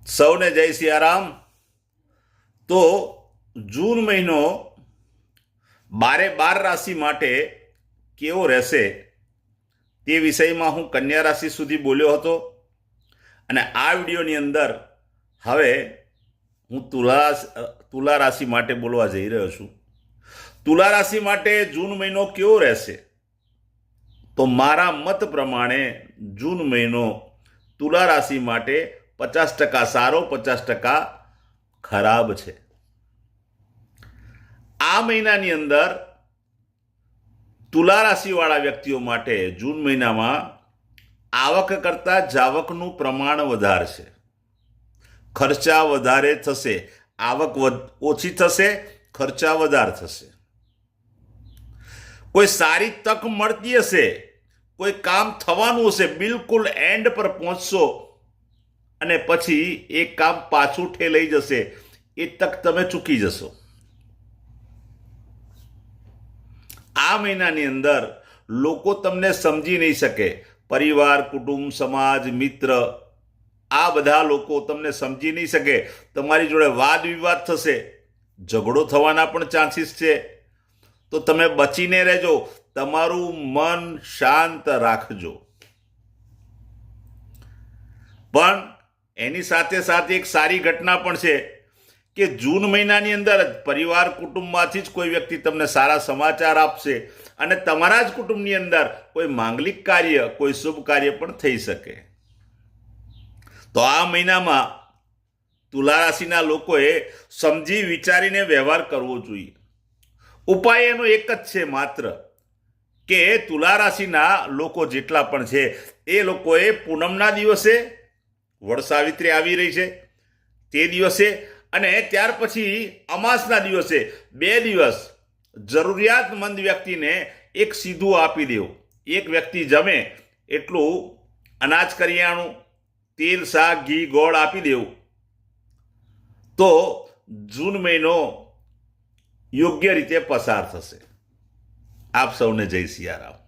સૌને જય સિયારામ। તો જૂન મહિનો 12 રાશિ માટે કેવો રહેશે તે વિષયમાં હું કન્યા રાશિ સુધી બોલ્યો હતો અને આ વિડીયોની અંદર હવે હું તુલા રાશિ માટે બોલવા જઈ રહ્યો છું। તુલા રાશિ માટે જૂન મહિનો કેવો રહેશે? તો મારા મત પ્રમાણે જૂન મહિનો તુલા રાશિ માટે 50% સારો, 50% ખરાબ છે। આ મહિનાની અંદર તુલા રાશિવાળા વ્યક્તિઓ માટે જૂન મહિનામાં આવક કરતાં જાવકનું પ્રમાણ વધારશે, ખર્ચા વધારે થશે, આવક ઓછી થશે, ખર્ચા વધારે થશે। કોઈ સારી તક મળતી હશે, કોઈ કામ થવાનું હશે, બિલકુલ એન્ડ પર પહોંચશો અને પછી એ કામ પાછું ઠેલાઈ જશે, એ તક તમે ચૂકી જશો। આ મહિનાની અંદર લોકો તમને સમજી નહીં શકે, પરિવાર, કુટુંબ, સમાજ, મિત્ર, આ બધા લોકો તમને સમજી નહીં શકે। તમારી જોડે વાદ વિવાદ થશે, ઝઘડો થવાના પણ ચાન્સીસ છે। તો તમે બચીને રહેજો, તમારું મન શાંત રાખજો। પણ એની સાથે સાથે એક સારી ઘટના પણ છે કે જૂન મહિનાની અંદર જ પરિવાર, કુટુંબમાંથી જ કોઈ વ્યક્તિ તમને સારા સમાચાર આપશે અને તમારા જ કુટુંબની અંદર કોઈ માંગલિક કાર્ય, કોઈ શુભ કાર્ય પણ થઈ શકે। તો આ મહિનામાં તુલા રાશિના લોકોએ સમજી વિચારીને વ્યવહાર કરવો જોઈએ। ઉપાય એનો એક જ છે માત્ર, કે તુલા રાશિના લોકો જેટલા પણ છે એ લોકોએ પૂનમના દિવસે, વડ સાવિત્રી આવી રહી છે તે દિવસે અને ત્યાર પછી અમાસના દિવસે 2 દિવસ જરૂરિયાતમંદ વ્યક્તિને એક સીધું આપી દેવું। એક વ્યક્તિ જમે એટલું અનાજ, કરિયાણું, તેલ, શાક, ઘી, ગોળ આપી દેવું। તો જૂન મહિનો યોગ્ય રીતે પસાર થશે। આપ સૌને જય સિયારામ।